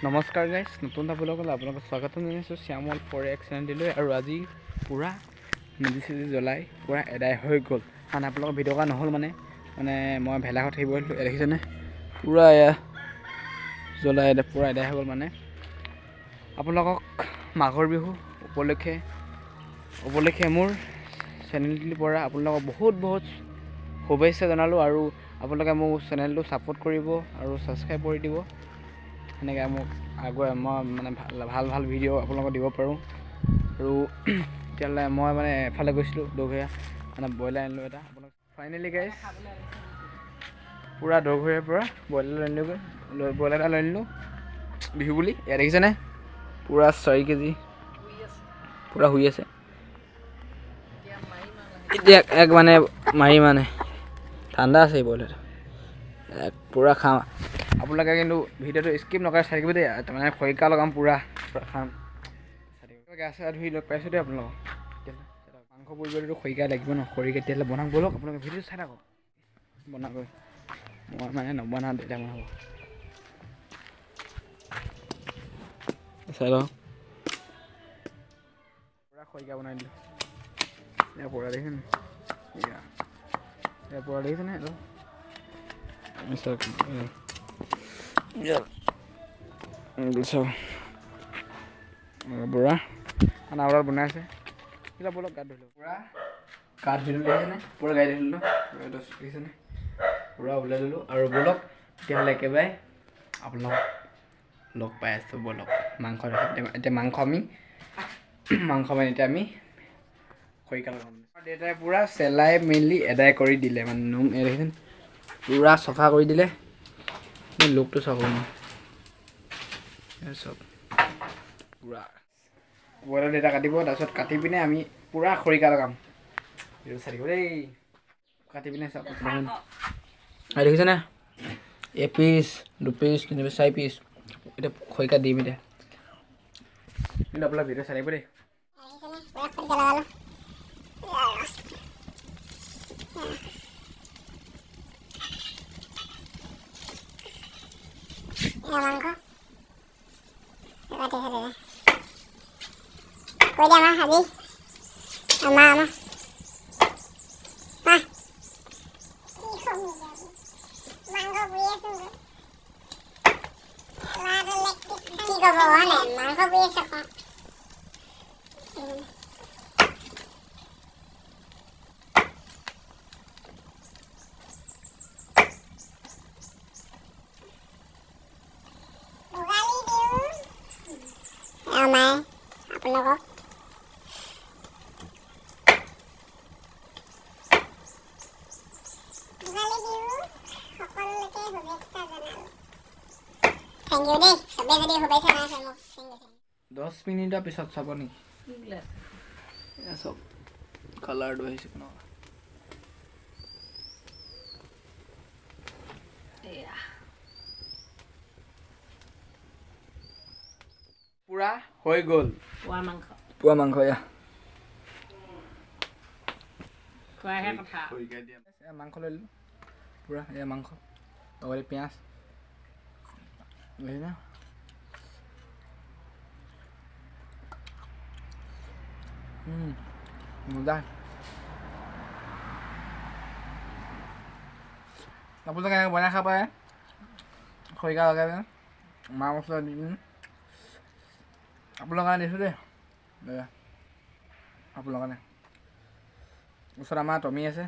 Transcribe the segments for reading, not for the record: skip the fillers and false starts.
নমস্কাৰ গাইজ, নতুন এটা ব্লগলৈ আপোনালোকক স্বাগতম জনাইছোঁ শ্যামল ফৰ এক্স চেনেললৈ। আৰু আজি পূৰা মেজি চেজি জ্বলাই পূৰা এদাই হৈ গ'ল। কাৰণ আপোনালোকৰ ভিডিঅ' কৰা নহ'ল মানে মই ভেলাঘৰ থাকিব আহিলোঁ। দেখিছেনে পূৰা এয়া জ্বলাই পূৰা এদাই হৈ গ'ল। মানে আপোনালোকক মাঘৰ বিহু উপলক্ষে মোৰ চেনেলটোৰ পৰা আপোনালোকক বহুত শুভেচ্ছা জনালোঁ। আৰু আপোনালোকে মোৰ চেনেলটো ছাপোৰ্ট কৰিব আৰু ছাবস্ক্ৰাইব কৰি দিব। সেনেকৈ মোক আগুৱাই মই মানে ভাল ভিডিঅ' আপোনালোকক দিব পাৰোঁ। আৰু তেতিয়াহ'লে মই মানে এফালে গৈছিলোঁ দঘৰীয়া মানে ব্ৰইলাৰ আনিলোঁ এটা। আপোনাক ফাইনেলি গাইজ পূৰা দঘৰীয়াৰ পৰা ব্ৰইলাৰ এটা লৈ আনিলোঁ বিহু বুলি। ইয়াত দেখিছেনে পূৰা 4 কেজি পূৰা শুই আছে। এতিয়া এক মানে মাৰি ঠাণ্ডা আছে এই ব্ৰইলাৰটো পূৰা খাম। আপোনালোকে কিন্তু ভিডিঅ'টো স্কিপ নকৰে চাই থাকিব দেই। মানে খৰিকা লগাম পূৰা খাম গা চা ধুই লগ পাইছোঁ দেই আপোনালোকক। মাংস পৰিবলৈতো খৰিকা লাগিব ন, খৰিকা তেতিয়াহ'লে বনাম ব'লক। আপোনালোকে ভিডিঅ'টো চাই থাকক বনাবই। মই মানে নবনাওঁ, দেউতা বনাব। চাই লওক পূৰা খৰিকা বনাই দিলোঁ। এতিয়া পূৰা দেখিছেনে এতিয়া পূৰা দেখিছেনে এইটো বুঢ়া খানা অৰ্ডাৰ বনাই আছে। এতিয়া ব'লক গাত ধুলোঁ পূৰা গাত ধুলোঁ দেখিছেনে পূৰা গাড়ী ধুলোঁ দেখিছেনে পূৰা ওলাই দিলোঁ। আৰু ব'লক তেতিয়াহ'লে একেবাৰে আপোনালোকক লগ পাই আছোঁ। ব'লক মাংস এতিয়া মাংস মানে এতিয়া আমি খৰিকা লগাম। দেউতাই পূৰা চেলাই মেলি এদাই কৰি দিলে। মানে নোম দেখিছেনে পূৰা চফা কৰি দিলে। লুকটো চাব চব পূৰা ব্ৰইলাৰ দেউতা কাটিব। তাৰপিছত কাটি পিনে আমি পূৰা খৰিকা লগাম। এইটো চাই দিব দেই। কাটি পিনে চাওক দেখিছেনে এপিচ 2 পিচ 3 পিচ 4 পিচ এতিয়া খৰিকা দিম। এতিয়া কিন্তু আপোনাৰ ভিডিঅ' চাই থাকিব দেই। আপোনালোকক থেংক ইউ দেই। চবেই যদি শুভেচ্ছা জনাইছে মোক থেংক ইউ। 10 মিনিটৰ পিছত চাব নেকি চব কালাৰটো আহিছে ন। পূৰা হৈ গ'ল পুৱা মাংস এয়া মাংস লৈ ল'লোঁ পূৰা এয়া মাংস লগতে পিঁয়াজ বুজিছা মজা। আপোনালোকে এনেকৈ বনাই খাব পাৰে খৰিকা লগাই পিনে মা মছলা দি পিনে। আপোনালোকৰ কাৰণে দিছোঁ দেই আপোনালোকৰ কাৰণে। ওচৰত আমাৰ টমি আছে,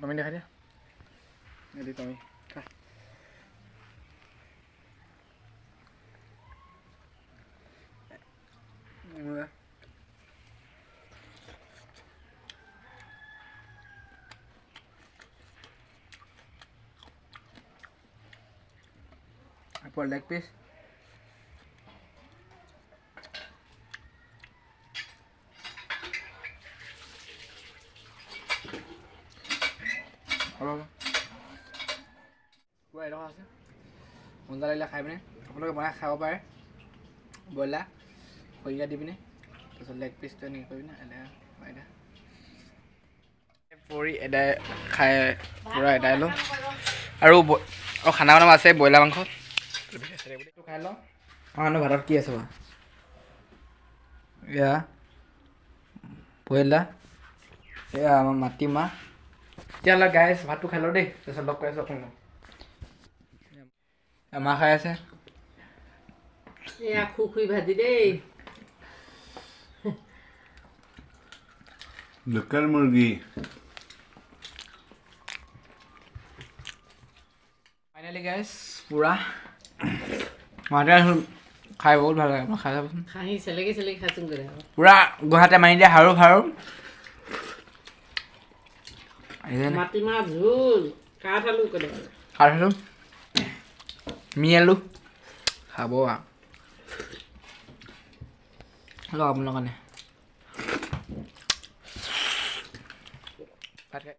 টমি দেখাই দিয়া এদি টমি por leg piece. পূৰা এডোখৰ আছে মজা লাগিলে খাই পিনে। আপোনালোকে বনাই খাব পাৰে ব্ৰইলাৰ খৰিকা দি পিনে। তাৰপিছত লেগ পিচটো এনেকৈ কৰি পিনে এনেকৈ পৰি এদাই খাই পূৰা এদাই লওঁ। আৰু খানা বনাব আছে ব্ৰইলাৰ মাংস খাই লওঁ আমাৰ ভাতত কি আছে বাৰু এয়া পইলা এয়া আমাৰ মাটিমাহ তেতিয়াহ'লে গাইছ ভাতটো খাই লওঁ দেই তাৰপিছত লগ কৰি আছোঁ আপোনাক মাহ খাই আছে এয়া খুখুই ভাজি দেই লোকেল মুৰ্গী ফাইনেলি গাইছ পূৰা মাতে খাই বহুত ভাল লাগে খাই চাবচোন খাহি চেলেকি চেলেকি খাচোন করে পূৰা গুৱাহাটী মাৰি দিয়ে হাৰু হাৰু মাটিমাহ ঝোল কাঠ আলু কৰে খাইছোঁ মি আলু খাব লওক আপোনাৰ কাৰণে ভাত খাই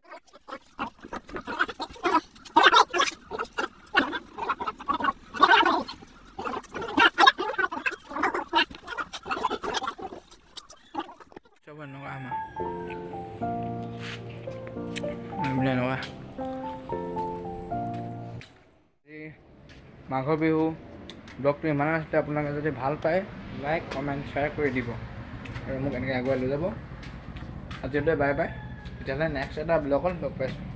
চব এনেকুৱা আমাৰ এনেকুৱা মাঘৰ বিহু ব্লগটো ইমানে আছিলে আপোনালোকে যদি ভাল পায় লাইক কমেণ্ট শ্বেয়াৰ কৰি দিব আৰু মোক এনেকৈ আগুৱাই লৈ যাব আজিলৈ বাই বাই তেতিয়াহ'লে নেক্সট এটা ব্লগত লগ পাইছোঁ